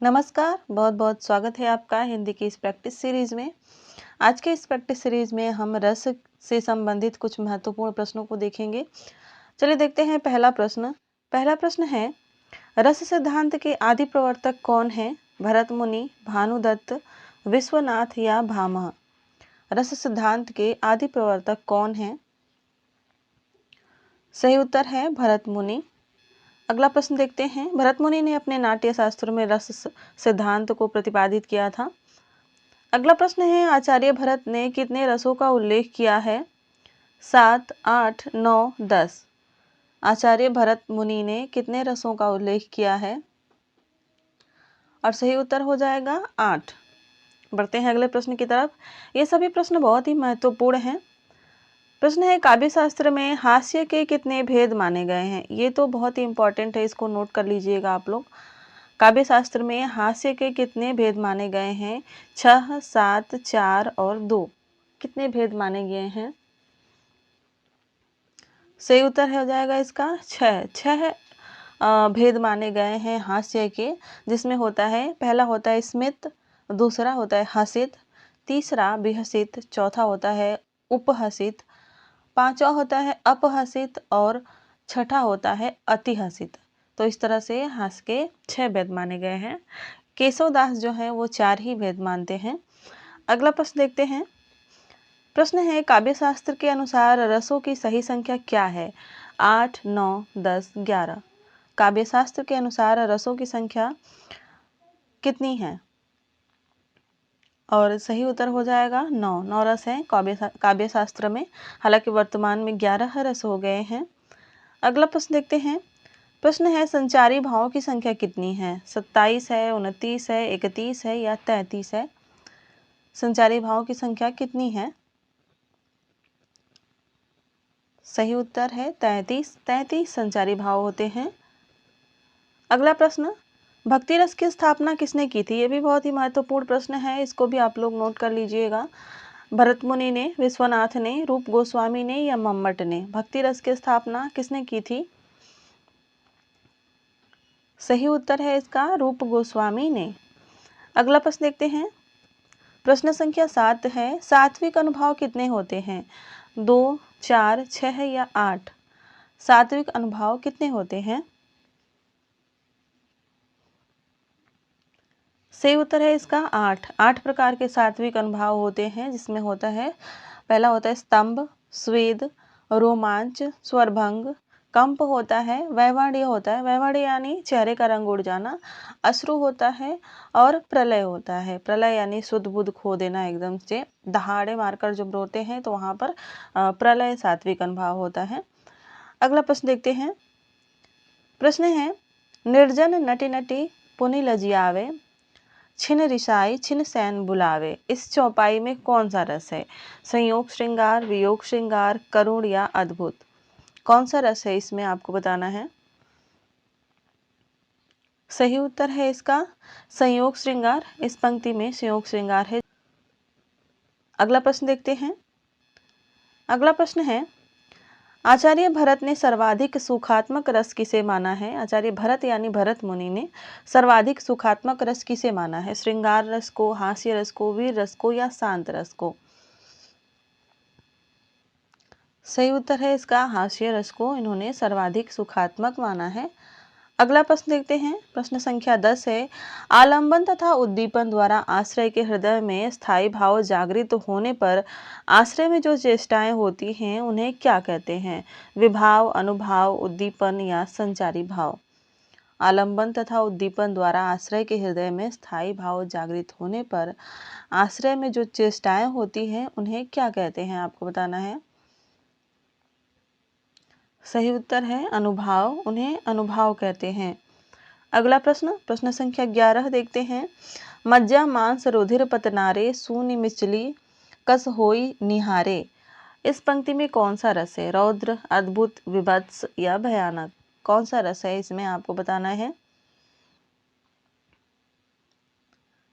नमस्कार, बहुत बहुत स्वागत है आपका हिंदी की इस प्रैक्टिस सीरीज़ में। आज के इस प्रैक्टिस सीरीज़ में हम रस से संबंधित कुछ महत्वपूर्ण प्रश्नों को देखेंगे। चलिए देखते हैं पहला प्रश्न। पहला प्रश्न है, रस सिद्धांत के आदि प्रवर्तक कौन हैं? भरत मुनि, भानुदत्त, विश्वनाथ या भामह? रस सिद्धांत के आदि प्रवर्तक कौन हैं? सही उत्तर है भरत मुनि। अगला प्रश्न देखते हैं। भरत मुनि ने अपने नाट्य शास्त्र में रस सिद्धांत को प्रतिपादित किया था। अगला प्रश्न है, आचार्य भरत ने कितने रसों का उल्लेख किया है? 7, 8, 9, 10। आचार्य भरत मुनि ने कितने रसों का उल्लेख किया है? और सही उत्तर हो जाएगा 8। बढ़ते हैं अगले प्रश्न की तरफ। ये सभी प्रश्न बहुत ही महत्वपूर्ण हैं। प्रश्न है, काव्य शास्त्र में हास्य के कितने भेद माने गए हैं? ये तो बहुत ही इंपॉर्टेंट है, इसको नोट कर लीजिएगा आप लोग। काव्य शास्त्र में हास्य के कितने भेद माने गए हैं? 6, 7, 4 और 2। कितने भेद माने गए हैं? सही उत्तर हो जाएगा इसका 6 भेद माने गए हैं हास्य के, जिसमें होता है, पहला होता है स्मित, दूसरा होता है हसित, तीसरा विहसित, चौथा होता है उपहसित, पांचवा होता है अपहसित और छठा होता है अतिहसित। तो इस तरह से हास्य के 6 भेद माने गए हैं। केशवदास जो है वो 4 ही भेद मानते हैं। अगला प्रश्न देखते हैं। प्रश्न है, काव्य शास्त्र के अनुसार रसों की सही संख्या क्या है? 8, 9, 10, 11। काव्य शास्त्र के अनुसार रसों की संख्या कितनी है? और सही उत्तर हो जाएगा 9 रस हैं काव्य शास्त्र में। हालांकि वर्तमान में 11 रस हो गए हैं। अगला प्रश्न देखते हैं। प्रश्न है, संचारी भावों की संख्या कितनी है? 27 है, 29 है, 31 है या 33 है? संचारी भावों की संख्या कितनी है? सही उत्तर है 33 संचारी भाव होते हैं। अगला प्रश्न, भक्ति रस की स्थापना किसने की थी? ये भी बहुत ही महत्वपूर्ण प्रश्न है, इसको भी आप लोग नोट कर लीजिएगा। भरत मुनि ने, विश्वनाथ ने, रूप गोस्वामी ने या मम्मट ने? भक्ति रस की स्थापना किसने की थी? सही उत्तर है इसका रूप गोस्वामी ने। अगला प्रश्न देखते हैं। प्रश्न संख्या 7 है, सात्विक अनुभव कितने होते हैं? 2, 4, 6 या 8? सात्विक अनुभव कितने होते हैं? सही उत्तर है इसका 8 प्रकार के सात्विक अनुभव होते हैं, जिसमें होता है, पहला होता है स्तंभ, स्वेद, रोमांच, स्वरभंग, कंप होता है, वैवाण्य होता है, वैवाण्य यानी चेहरे का रंग उड़ जाना, अश्रु होता है और प्रलय होता है। प्रलय यानी शुद्ध बुद्ध खो देना, एकदम से दहाड़े मारकर जब रोते हैं तो वहां पर प्रलय सात्विक अनुभव होता है। अगला प्रश्न देखते हैं। प्रश्न है, निर्जन नटी नटी पुनि लजियावे, छिन रिसाई छिन सैन बुलावे, इस चौपाई में कौन सा रस है? संयोग श्रृंगार, वियोग श्रृंगार, करुण या अद्भुत? कौन सा रस है इसमें आपको बताना है। सही उत्तर है इसका संयोग श्रृंगार। इस पंक्ति में संयोग श्रृंगार है। अगला प्रश्न देखते हैं। अगला प्रश्न है, आचार्य भरत ने सर्वाधिक सुखात्मक रस किसे माना है? आचार्य भरत यानी भरत मुनि ने सर्वाधिक सुखात्मक रस किसे माना है? श्रृंगार रस को, हास्य रस को, वीर रस को या शांत रस को? सही उत्तर है इसका हास्य रस को इन्होंने सर्वाधिक सुखात्मक माना है। अगला प्रश्न देखते हैं। प्रश्न संख्या 10 है, आलंबन तथा उद्दीपन द्वारा आश्रय के हृदय में स्थायी भाव जागृत होने पर आश्रय में जो चेष्टाएं होती हैं उन्हें क्या कहते हैं? विभाव, अनुभाव, उद्दीपन या संचारी भाव? आलंबन तथा उद्दीपन द्वारा आश्रय के हृदय में स्थायी भाव जागृत होने पर आश्रय में जो चेष्टाएं होती हैं उन्हें क्या कहते हैं, आपको बताना है। सही उत्तर है अनुभाव, उन्हें अनुभाव कहते हैं। अगला प्रश्न, प्रश्न संख्या 11 देखते हैं। मज्जा मांस रुधिर पतनारे, सूनि मिचली कस होई निहारे, इस पंक्ति में कौन सा रस है? रौद्र, अद्भुत, विभत्स या भयानक? कौन सा रस है इसमें आपको बताना है।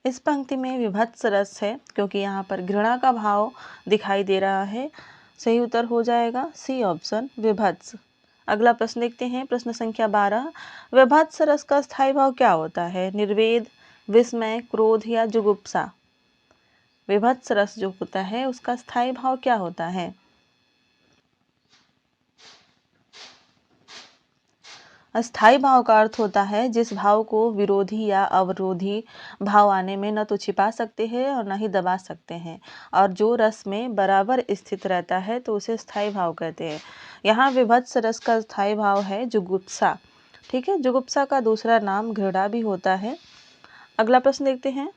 इस पंक्ति में विभत्स रस है, क्योंकि यहाँ पर घृणा का भाव दिखाई दे रहा है। सही उत्तर हो जाएगा सी ऑप्शन, विभत्स। अगला प्रश्न देखते हैं। प्रश्न संख्या 12, विभत्स रस का स्थायी भाव क्या होता है? निर्वेद, विस्मय, क्रोध या जुगुप्सा। विभत्स रस जो होता है उसका स्थायी भाव क्या होता है? अस्थाई भाव का अर्थ होता है जिस भाव को विरोधी या अवरोधी भाव आने में न तो छिपा सकते हैं और न ही दबा सकते हैं, और जो रस में बराबर स्थित रहता है तो उसे स्थाई भाव कहते हैं। यहाँ विभत्स रस का स्थाई भाव है जुगुप्सा। ठीक है, जुगुप्सा का दूसरा नाम घृणा भी होता है। अगला प्रश्न देखते हैं।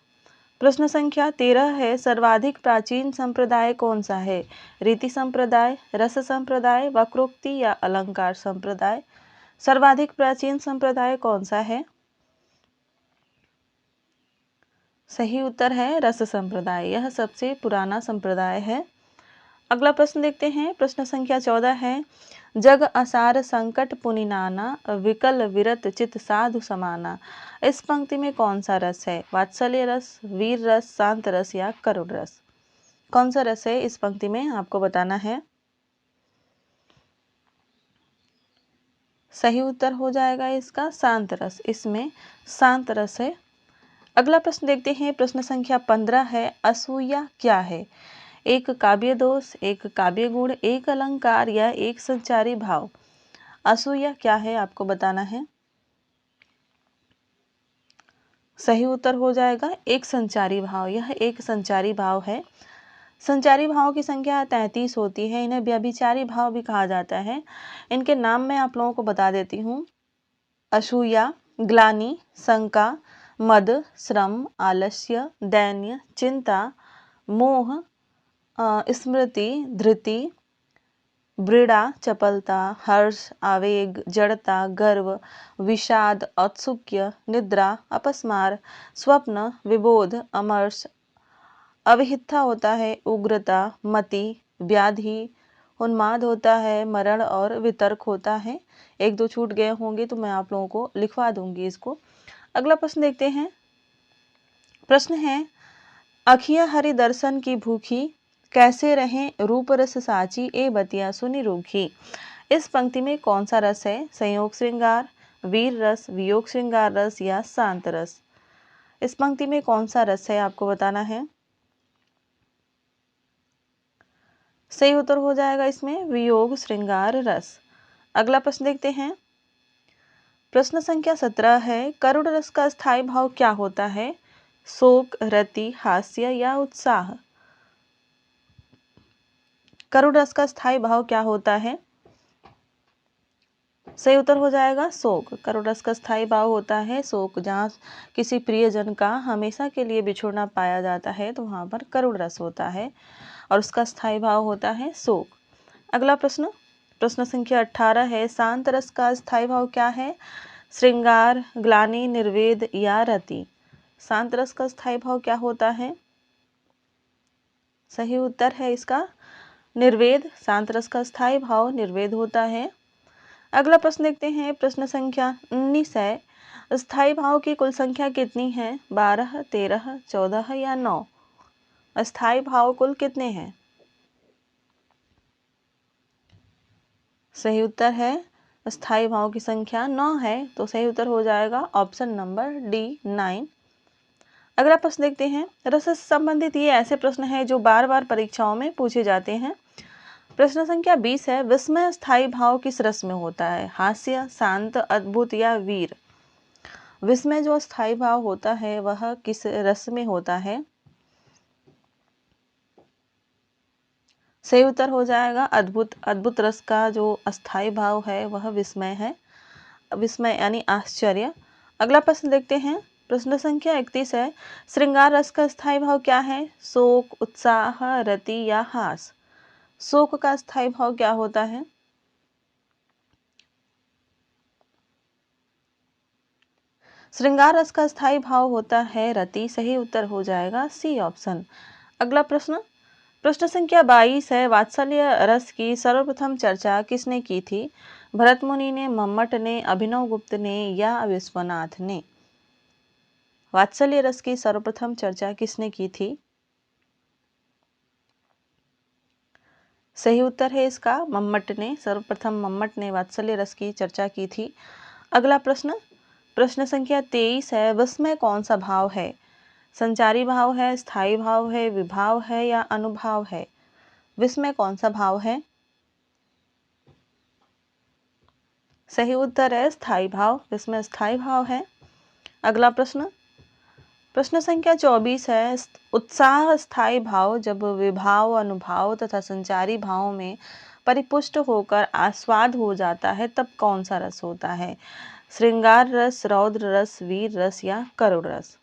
प्रश्न संख्या 13 है, सर्वाधिक प्राचीन संप्रदाय कौन सा है? रीति संप्रदाय, रस संप्रदाय, वक्रोक्ति या अलंकार संप्रदाय? सर्वाधिक प्राचीन संप्रदाय कौन सा है? सही उत्तर है रस संप्रदाय, यह सबसे पुराना संप्रदाय है। अगला प्रश्न देखते हैं। प्रश्न संख्या 14 है, जग असार संकट पुनिनाना, विकल विरत चित साधु समाना। इस पंक्ति में कौन सा रस है? वात्सल्य रस, वीर रस, शांत रस या करुण रस? कौन सा रस है इस पंक्ति में आपको बताना है। सही उत्तर हो जाएगा इसका शांत रस, इसमें शांत रस है। अगला प्रश्न देखते हैं। प्रश्न संख्या 15 है, असूया क्या है? एक काव्य दोष, एक काव्य गुण, एक अलंकार या एक संचारी भाव? असूया क्या है आपको बताना है। सही उत्तर हो जाएगा एक संचारी भाव, यह एक संचारी भाव है। संचारी भाव की संख्या 33 होती है, इन्हें व्यभिचारी भाव भी कहा जाता है। इनके नाम मैं आप लोगों को बता देती हूँ। असूया, ग्लानि, शंका, मद, श्रम, आलस्य, दैन्य, चिंता, मोह, स्मृति, धृति, वृणा, चपलता, हर्ष, आवेग, जड़ता, गर्व, विषाद, औत्सुक्य, निद्रा, अपस्मार, स्वप्न, विबोध, अमर्ष, अविहिता होता है, उग्रता, मति, व्याधि, उन्माद होता है, मरण और वितर्क होता है। एक दो छूट गए होंगे तो मैं आप लोगों को लिखवा दूंगी इसको। अगला प्रश्न देखते हैं। प्रश्न है, अखियां हरि दर्शन की भूखी, कैसे रहें रूप रस साची, ए बतिया सुनी रूखी। इस पंक्ति में कौन सा रस है? संयोग श्रृंगार, वीर रस, वियोग श्रृंगार रस या शांत रस? इस पंक्ति में कौन सा रस है आपको बताना है। सही उत्तर हो जाएगा इसमें वियोग श्रृंगार रस। अगला प्रश्न देखते हैं। प्रश्न संख्या 17 है, करुण रस का स्थायी भाव क्या होता है? शोक, रति, हास्य या उत्साह? करुण रस का स्थायी भाव क्या होता है? सही उत्तर हो जाएगा शोक। करुण रस का स्थायी भाव होता है शोक। जहाँ किसी प्रियजन का हमेशा के लिए बिछुड़ना पाया जाता है तो वहाँ पर करुण रस होता है और उसका स्थायी भाव होता है शोक। अगला प्रश्न, प्रश्न संख्या 18 है, शांत रस का स्थायी भाव क्या है? श्रृंगार, ग्लानि, निर्वेद या रति? शांत रस का स्थायी भाव क्या होता है? सही उत्तर है इसका निर्वेद। शांत रस का स्थायी भाव निर्वेद होता है। अगला प्रश्न देखते हैं। प्रश्न संख्या 19 है, स्थायी भाव की कुल संख्या कितनी है? 12, 13, 14 या 9? स्थायी भाव कुल कितने हैं? सही उत्तर है स्थायी भाव की संख्या 9 है, तो सही उत्तर हो जाएगा ऑप्शन नंबर डी 9। अगला प्रश्न देखते हैं। रस से संबंधित ये ऐसे प्रश्न हैं जो बार बार परीक्षाओं में पूछे जाते हैं। प्रश्न संख्या 20 है, विस्मय स्थायी भाव किस रस में होता है? हास्य, शांत, अद्भुत या वीर? विस्मय जो स्थायी भाव होता है वह किस रस में होता है? सही उत्तर हो जाएगा अद्भुत। अद्भुत रस का जो अस्थायी भाव है वह विस्मय है। विस्मय यानी आश्चर्य। अगला प्रश्न देखते हैं। प्रश्न संख्या 31 है, श्रृंगार रस का स्थायी भाव क्या है? शोक, उत्साह, रति या हास? शोक का स्थायी भाव क्या होता है? श्रृंगार रस का स्थायी भाव होता है रति। सही उत्तर हो जाएगा सी ऑप्शन। अगला प्रश्न, प्रश्न संख्या 22 है, वात्सल्य रस की सर्वप्रथम चर्चा किसने की थी? भरत मुनि ने, मम्मट ने, अभिनव गुप्त ने या विश्वनाथ ने? वात्सल्य रस की सर्वप्रथम चर्चा किसने की थी? सही उत्तर है इसका मम्मट ने। सर्वप्रथम मम्मट ने वात्सल्य रस की चर्चा की थी। अगला प्रश्न, प्रश्न संख्या 23 है, विस्मय कौन सा भाव है? संचारी भाव है, स्थायी भाव है, विभाव है या अनुभाव है? विस्मय कौन सा भाव है? सही उत्तर है स्थायी भाव। विस्मय स्थायी भाव है। अगला प्रश्न, प्रश्न संख्या 24 है, उत्साह स्थायी भाव जब विभाव, अनुभाव तथा संचारी भाव में परिपुष्ट होकर आस्वाद हो जाता है तब कौन सा रस होता है? श्रृंगार रस, रौद्र रस, वीर रस या करुण रस?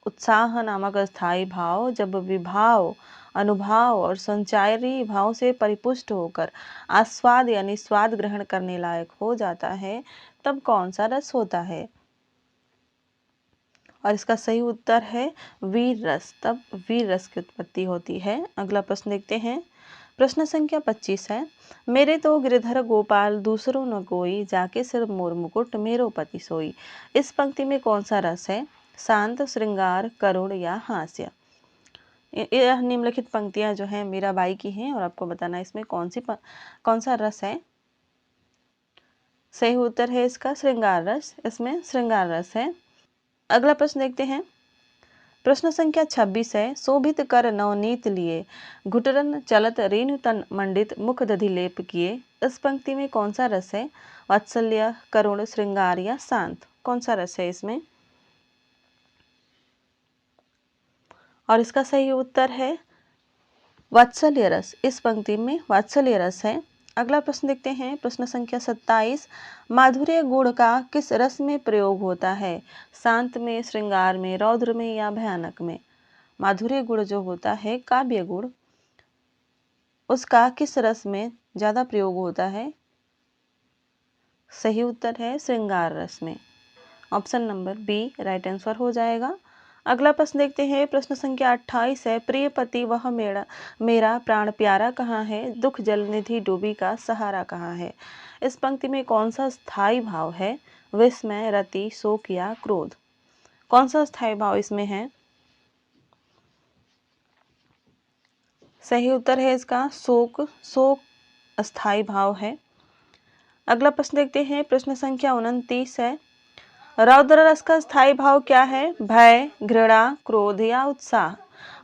उत्साह नामक स्थायी भाव जब विभाव, अनुभाव और संचारी भाव से परिपुष्ट होकर आस्वाद यानी स्वाद ग्रहण करने लायक हो जाता है तब कौन सा रस होता है? और इसका सही उत्तर है वीर रस। तब वीर रस की उत्पत्ति होती है। अगला प्रश्न देखते हैं। प्रश्न संख्या 25 है, मेरे तो गिरधर गोपाल दूसरों न कोई, जाके सिर मोर मुकुट मेरो पति सोई। इस पंक्ति में कौन सा रस है? शांत, श्रृंगार, करुण या हास्य? यह निम्नलिखित पंक्तियां जो हैं मीराबाई की हैं और आपको बताना इसमें कौन सा रस है। सही उत्तर है इसका श्रृंगार रस। इसमें श्रृंगार रस है। अगला प्रश्न देखते हैं। प्रश्न संख्या 26 है, शोभित कर नवनीत लिए, घुटरन चलत रेणु तन मंडित, मुख दधि लेप किए। इस पंक्ति में कौन सा रस है? वात्सल्य, करुण, श्रृंगार या शांत? कौन सा रस है इसमें? और इसका सही उत्तर है वात्सल्य रस। इस पंक्ति में वात्सल्य रस है। अगला प्रश्न देखते हैं। प्रश्न संख्या 27, माधुर्य गुण का किस रस में प्रयोग होता है? शांत में, श्रृंगार में, रौद्र में या भयानक में? माधुर्य गुण जो होता है, काव्य गुण, उसका किस रस में ज्यादा प्रयोग होता है? सही उत्तर है श्रृंगार रस में। Option number B right answer हो जाएगा। अगला प्रश्न देखते हैं। प्रश्न संख्या 28 है, प्रिय पति वह मेरा प्राण प्यारा कहाँ है, दुख जल निधि डूबी का सहारा कहाँ है? इस पंक्ति में कौन सा स्थायी भाव है? विस्मय, रति, शोक या क्रोध? कौन सा स्थायी भाव इसमें है? सही उत्तर है इसका शोक। शोक अस्थायी भाव है। अगला प्रश्न देखते हैं। प्रश्न संख्या 29 है, रौद्र रस का स्थायी भाव क्या है? भय, घृणा, क्रोध या उत्साह?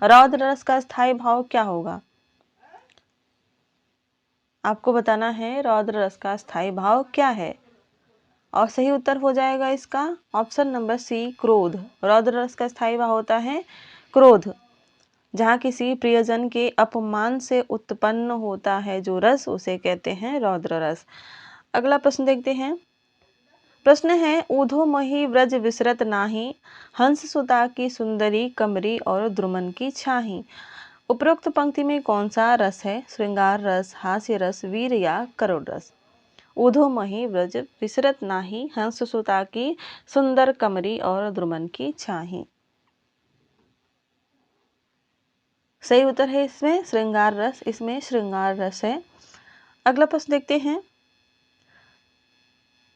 रौद्र रस का स्थायी भाव क्या होगा? आपको बताना है रौद्र रस का स्थायी भाव क्या है। और सही उत्तर हो जाएगा इसका ऑप्शन नंबर सी क्रोध। रौद्र रस का स्थायी भाव होता है क्रोध। जहाँ किसी प्रियजन के अपमान से उत्पन्न होता है जो रस, उसे कहते हैं रौद्र रस। अगला प्रश्न देखते हैं। प्रश्न है, ऊधो मही व्रज विसरत नाही, हंस सुता की सुंदरी कमरी और द्रुमन की छाही। उपरोक्त पंक्ति में कौन सा रस है? श्रृंगार रस, हास्य रस, वीर या करुण रस? ऊधो मही व्रज विसरत नाही, हंस सुता की सुंदर कमरी और द्रुमन की छाही। सही उत्तर है इसमें श्रृंगार रस। इसमें श्रृंगार रस है। अगला प्रश्न देखते हैं।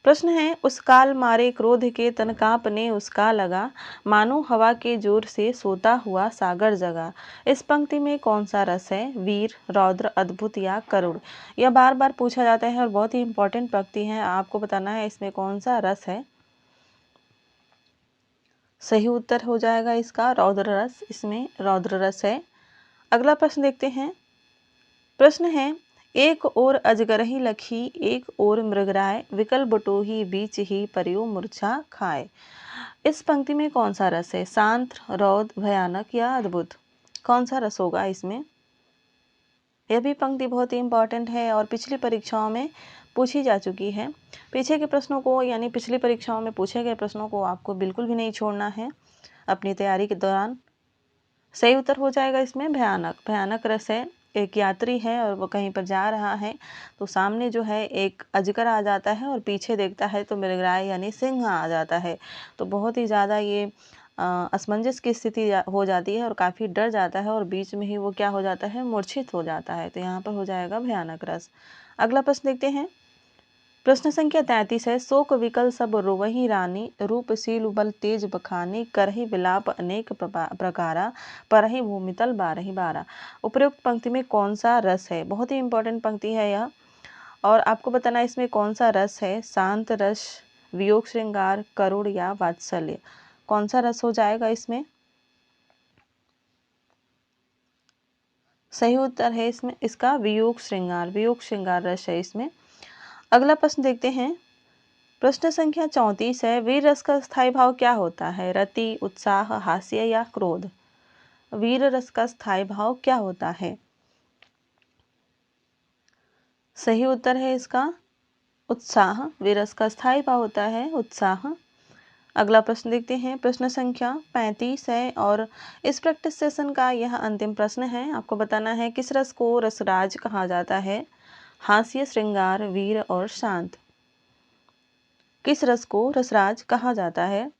प्रश्न है, उस काल मारे क्रोध के तन कांपने उसका लगा, मानो हवा के जोर से सोता हुआ सागर जगा। इस पंक्ति में कौन सा रस है? वीर, रौद्र, अद्भुत या करुण? यह बार बार पूछा जाता है और बहुत ही इंपॉर्टेंट पंक्ति है। आपको बताना है इसमें कौन सा रस है। सही उत्तर हो जाएगा इसका रौद्र रस। इसमें रौद्र रस है। अगला प्रश्न देखते हैं। प्रश्न है, एक ओर अजगरही लखी, एक ओर मृगराय, विकल बटोही बीच ही परियो मूर्छा खाए। इस पंक्ति में कौन सा रस है? शांत, रौद्र, भयानक या अद्भुत? कौन सा रस होगा इसमें? यह भी पंक्ति बहुत ही इंपॉर्टेंट है और पिछली परीक्षाओं में पूछी जा चुकी है। पीछे के प्रश्नों को यानी पिछली परीक्षाओं में पूछे गए प्रश्नों को आपको बिल्कुल भी नहीं छोड़ना है अपनी तैयारी के दौरान। सही उत्तर हो जाएगा इसमें भयानक। भयानक रस है। एक यात्री है और वो कहीं पर जा रहा है तो सामने जो है एक अजगर आ जाता है और पीछे देखता है तो मृगराय यानी सिंह आ जाता है। तो बहुत ही ज़्यादा ये असमंजस की स्थिति हो जाती है और काफ़ी डर जाता है और बीच में ही वो क्या हो जाता है? मूर्छित हो जाता है। तो यहाँ पर हो जाएगा भयानक रस। अगला प्रश्न देखते हैं। प्रश्न संख्या 33 है, शोक विकल सब रोवही रानी, रूपशील बल तेज बखानी, करही विलाप अनेक प्रकारा, परही भूमितल बारही बारा। उपरोक्त पंक्ति में कौन सा रस है? बहुत ही इंपॉर्टेंट पंक्ति है यह और आपको बताना इसमें कौन सा रस है। शांत रस, वियोग श्रृंगार, करुण या वात्सल्य? कौन सा रस हो जाएगा इसमें? सही उत्तर है इसमें इसका वियोग श्रृंगार रस है इसमें। अगला प्रश्न देखते हैं। प्रश्न संख्या 34 है। वीर रस का स्थायी भाव क्या होता है? रति, उत्साह, हास्य या क्रोध? वीर रस का स्थायी भाव क्या होता है? सही उत्तर है इसका उत्साह। वीर रस का स्थायी भाव होता है उत्साह। अगला प्रश्न देखते हैं। प्रश्न संख्या 35 है और इस प्रैक्टिस सेशन का यह अंतिम प्रश्न है। आपको बताना है किस रस को रसराज कहा जाता है? हास्य, श्रृंगार, वीर और शांत? किस रस को रसराज कहा जाता है?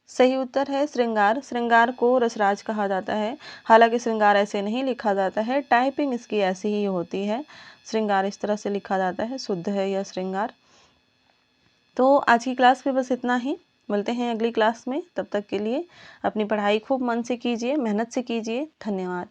सही उत्तर है श्रृंगार। श्रृंगार को रसराज कहा जाता है। हालांकि श्रृंगार ऐसे नहीं लिखा जाता है, टाइपिंग इसकी ऐसी ही होती है। श्रृंगार इस तरह से लिखा जाता है, शुद्ध है यह श्रृंगार। तो आज की क्लास में बस इतना ही। मिलते हैं अगली क्लास में। तब तक के लिए अपनी पढ़ाई खूब मन से कीजिए, मेहनत से कीजिए। धन्यवाद।